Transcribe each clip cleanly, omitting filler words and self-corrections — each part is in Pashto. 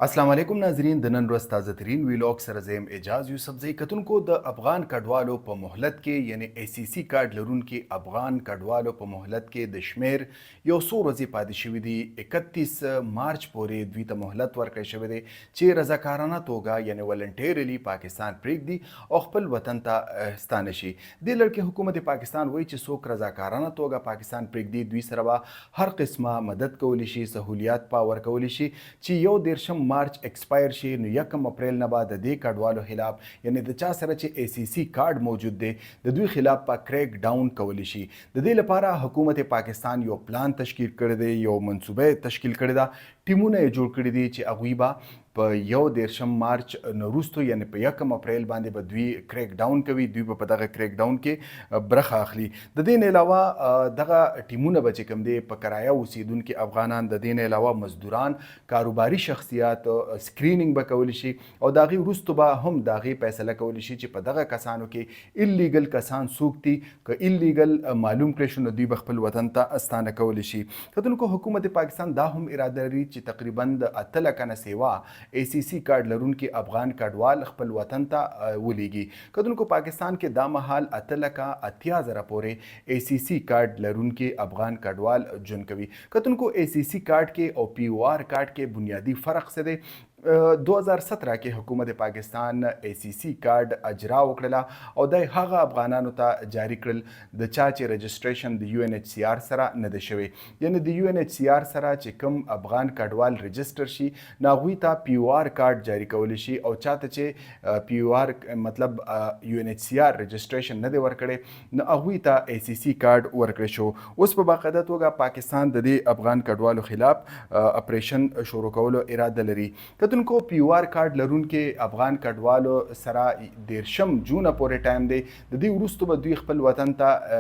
अस्सलाम वालेकुम नाजरीन د नन ورځ تازه ترین ویلاګ سره زم اعجاز یوسفزئی کتونکو د افغان کډوالو په مهلت کې یعنی ای سی سی کارت لرونکي افغان کډوالو په مهلت کې د شمیر یو څو ورځې پاتې شوې دي 31 مارچ پورې دوی ته مهلت ورکړی شوی دی چې رضاکارانه توګه یعنی ولنټیرلی پاکستان پرېږدي او خپل وطن ته ستانه شي د لړکې حکومت پاکستان وایي چې څوک رضاکارانه توګه پاکستان پرېږدي دوی سره به هر قسمه مدد کولی شي سہولیات په ورکولی شي چې یو دیرشم مارچ ایکسپایر شي نو 1 اپریل نه بعد د دې کډوالو خلاف یعنی د چا سره چې ای سی سی کارت موجود دی د دوی خلاف په کریک ډاون کولی شي د دې لپاره حکومت پاکستان یو پلان تشکیل کړی دی یو منصوبه تشکیل کړی ده ټیمونه یې جوړ کړي دي چې هغوی به په یو دیرشم مارچ نه وروستو یعنی په 1 اپریل باندې به دوی کریک ډاون کوي دوی به په دغه کریک ډاون کې برخه اخلي د دې نه علاوه دغه ټیمونه به چې کوم دی په کرایه اوسیدونکي افغانان د دې نه علاوه مزدوران کاروباري شخصیات سکرینینګ به کولی شي او د هغې وروستو به هم د هغې فیصله کولی شي چې په دغه کسانو کې اللیګل کسان څوک دي که اللیګل معلوم کړی شو نو دوی به خپل وطن ته استانه کولی شي کتونکو حکومت پاکستان دا هم اراده لري چې تقریبا د 8 لکه نه سیوا ای سی سی کارت لرونکي افغان کډوال خپل وطن ته ولیږي کتونکو پاکستان کې دا مهال 8 لکه 80,000 پورې ای سی سی کارت لرونکي افغان کډوال ژوند کوي کتونکو ای سی سی کارت کې او پی او آر کارت کې بنیادی فرق څه دی 2017 کې حکومت پاکستان ای سی سی کارت اجرا وکړله او د هغه افغانانو ته جاری کړل د چا چې رجسټریشن د یو ان ایچ سی آر سره نه ده شوی یعنی د یو ان ایچ سی آر سره چې کوم افغان کډوال رجسټر شي نو هغوی ته پی او آر کارت جاری کولی شي او چاته چې پی او آر مطلب یو ان ایچ سی آر رجسټریشن نه دی ورکړی نو هغوی ته ای سی سی کارت ورکړی شو اوس په باقاعده توګه پاکستان د دې افغان کډوالو خلاف اپریشن شروع کولو اراده لري کتونکو پی او آر کارت لرونکي افغان کډوالو سره 13 جون پورې ټایم دی د دې وروسته به دوی خپل وطن ته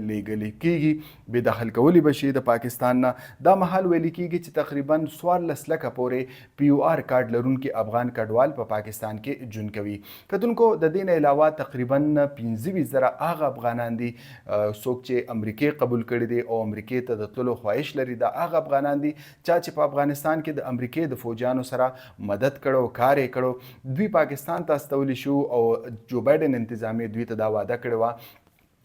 لیږلی کیږي بې دخل کولی به شي د پاکستان نه دا مهال ویل کیږي چې تقریبا 14 لکه پورې پی او آر کارت لرونکي افغان کډوال په پاکستان کې ژوند کوي کتونکو د دې نه علاوه تقریبا 15,000 هغه افغانان دي څوک چې امریکې قبول کړي دي او امریکې ته د تللو خواهش لري دا هغه افغانان دي چا چې په افغانستان کې د امریکې د فوجیانو سره مدد کړو کار یې کړو دوی پاکستان ته استولی شو او جو بایډن انتظامیه دوی ته دا وعده کړې وه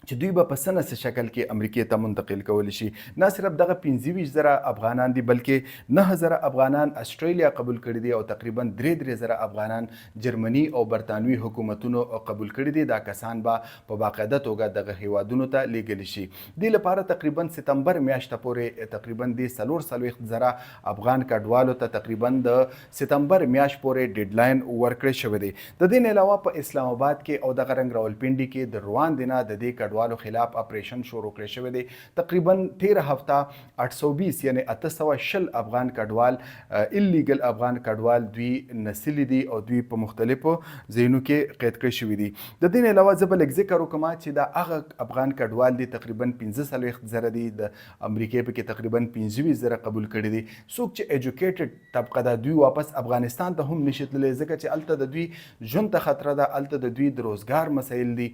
چې دوی به په څه نه څه شکل کې امریکې ته منتقل کولی شي نه صرف دغه 15,000 افغانان دي بلکې 9,000 افغانان استرالیا قبول کړي دي او تقریبا 3,000 افغانان جرمني او برطانوي حکومتونو قبول کړي دي دا کسان به په باقاعده توګه دغه هیوادونو ته لیږلی شي دې لپاره تقریبا ستمبر میاشته پورې تقریبا د 4,000 افغان کډوالو ته تقریبا د ستمبر میاشت پورې ډیډلاین ورکړی شوی دی د دې نه علاوه په اسلام آباد کې او دغه رنګ راولپنډي کې د روان دینه د دې کډوالو خلاف اپریشن شروع کړی شوی دی تقریبا 13 هفته 820 یعنی 820 افغان کډوال اللیګل افغان کډوال دوی نسلی دي او دوی په مختلفو ځایونو کې قید کړی شوي دي د دې نه علاوه زه بل ذکر وکم چې دا هغه افغان کډوال دي تقریبا 15,000 دي د امریکې په کې تقریبا 25,000 قبول کړي دي څوک چې ایجوکیټډ طبقه ده دوی واپس افغانستان ته هم نشي تللی ځکه چې هلته د دوی ژوند ته خطره ده هلته د دوی د روزګار مسایل دي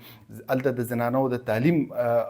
هلته د زنانو د تعلیم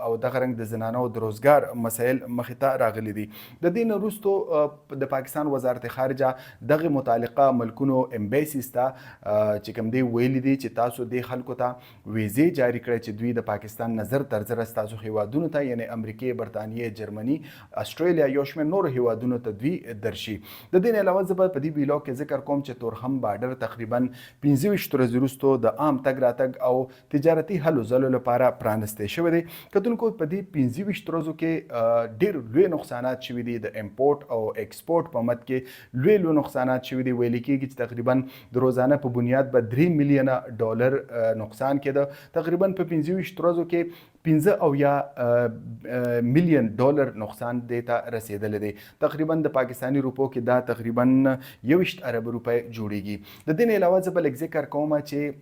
او دغه رنګ د زنانو د روزګار مسایل مخې ته راغلي دي د دې نه وروستو د پاکستان وزارت خارجه دغه متعلقه ملکونو امبیسیز ته چې کوم دی ویلي دي چې تاسو د خلکو ته ویزې جاری کړئ چې دوی د پاکستان نظر تر زره ستاسو هیوادونو ته یعنی امریکې برطانیې جرمني استرالیا یو شمېر نورو هیوادونو ته دوی درشي د دې نه علاوه زه به په دې ویلاګ کې ذکر کوم چې تورخم بارډر تقریبا 15 ورځې وروستو د عام تګ راتګ او تجارتي هلو ځلو لپاره پرانستی شوی دی کتونکو په دې 15 ورځو کې ډېر لوی نقصانات شوي دي د امپورټ او ایکسپورټ په مد کې لوی نقصانات شوي دي ویل کېږي چې تقریبا د روزانه په بنیاد به 3 میلیونه ډالر نقصان کېده تقریبا په 15 ورځو کې 15 میلیون ډالر نقصان دی ته رسیدلی دی تقریبا د پاکستانی روپو کې دا تقریبا 21 ارب روپۍ جوړیږي د دې نه علاوه زه بل ذکر کوم چې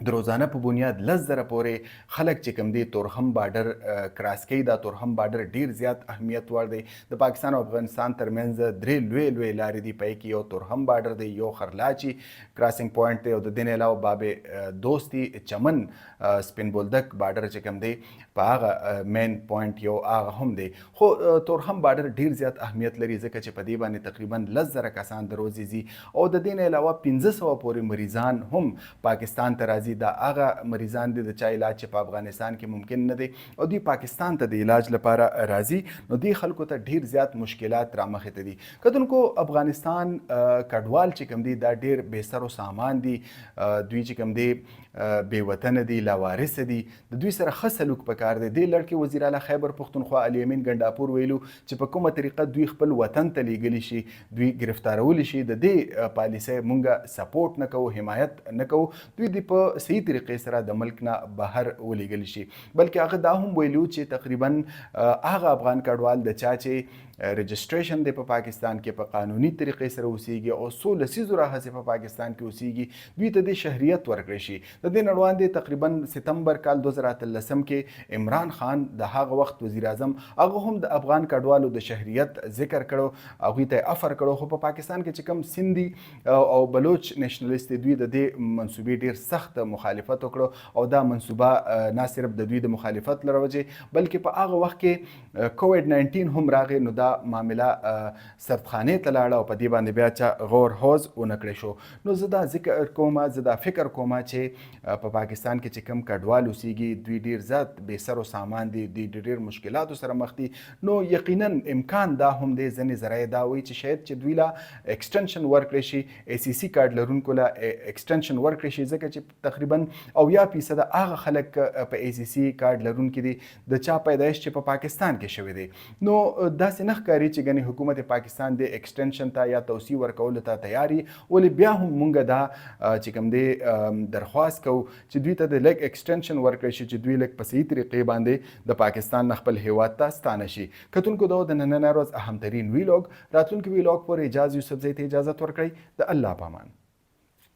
د روزانه په بنیاد 10,000 پورې خلک چې کوم دی تورخم بارډر کراس کوي. دا تورخم بارډر ډیر زیات اهمیت وړ دی. د پاکستان او افغانستان ترمنځ درې لوی لارې دي. په کې یو تورخم بارډر دی، یو خرلاچی کراسینګ پوینټ دی او د دې نه علاوه باب دوستی چمن سپین بولدک بارډر چې کوم دی په هغه مین پوینټ یو هغه هم دی. خو تورخم بارډر ډیر زیات اهمیت لري ځکه چې په دې باندې تقریبا 10,000 کسان د ورځې ځي او د دې نه علاوه 1500 پورې مریضان هم پاکستان ته راځي. دا هغه مریضان دي د چا علاج چې په افغانستان کې ممکن نه دی او دوی پاکستان ته د علاج لپاره راځي. نو دې خلکو ته ډیر زیات مشکلات رامخې ته دي. کتونکو افغانستان کډوال چې کوم دي دا ډیر بې سر و سامان دي. دوی چې کوم دي بې وطنه دي، لاوارث دي. د دوی سره ښه سلوک پکار دی. دې لړ کې وزیر اعلی خیبر پښتونخوا علي امین ګنډاپور ویلو چې په کومه طریقه دوی خپل وطن ته لیږلی شي، دوی ګرفتارولی شي، د دې پالیسۍ مونږ سپورټ نه کوو، حمایت نه کوو. دوی د په صحیح طریقې سره د ملک نه بهر ولیږل شي. بلکې هغه دا هم ویلو چې تقریبا هغه افغان کډوال د چا چې رجسټریشن دی په پاکستان کې په قانوني طریقې سره اوسیږي او څو لسیزو راهیسې په پاکستان کې اوسیږي، دوی ته د شهریت ورکړی شي. د دې نه وړاندې تقریبا ستمبر کال 2013 کې عمران خان د هغه وخت وزیر اعظم هغه هم د افغان کډوالو د شهریت ذکر کړو، هغوی ته افر کړو. خو په پاکستان کې چې کوم سندي او بلوچ نیشنلیست دوی د دې منصوبې ډیر سخت مخالفت وکړو او دا منصوبه نه صرف د دوی د مخالفت له وجې بلکې په هغه وخت کې کووډ 19 هم راغی. نو دا معامله سردخانې ته لاړه او په دې باندې بیا چا غور هوز ونه کړی شو. نو زه دا ذکر کوم، زه دا فکر کوم چې په پاکستان کې چې کوم کډوال اوسیږي دوی ډیر زیات بې سر و سامان دي، دوی ډیر مشکلاتو سره مخ دي. نو یقینا امکان دا هم دی، ځینې ذرایع دا وایي چې شاید چې دوی لا ایکسټنشن ورکړی شي، ای سی سی کارډ لرونکو لا ایکسټنشن ورکړی شي ځکه چې تقریبا 80% هغه خلک په ای سی سی کارډ لرونکي دي د چا پیدایش چې په پاکستان کې شوی دی. نو داسې نه ښکاري چې ګنې حکومت پاکستان د ایکسټنشن ته یا توسیع ورکولو ته تیاري. ولې بیا هم مونږ دا چې کوم دی درخواست کوو چې دوی ته د لږ ایکسټنشن ورکړی شي چې دوی لږ په صحیح طریقې باندې د پاکستان نه خپل هیواد ته ستانه شي. کتونکو دا د نننۍ ورځ اهمترین ویلوګ. راتلونکي ویلوګ پورې اجازه یوسفزۍ ته اجازت ورکړئ. د الله پامان.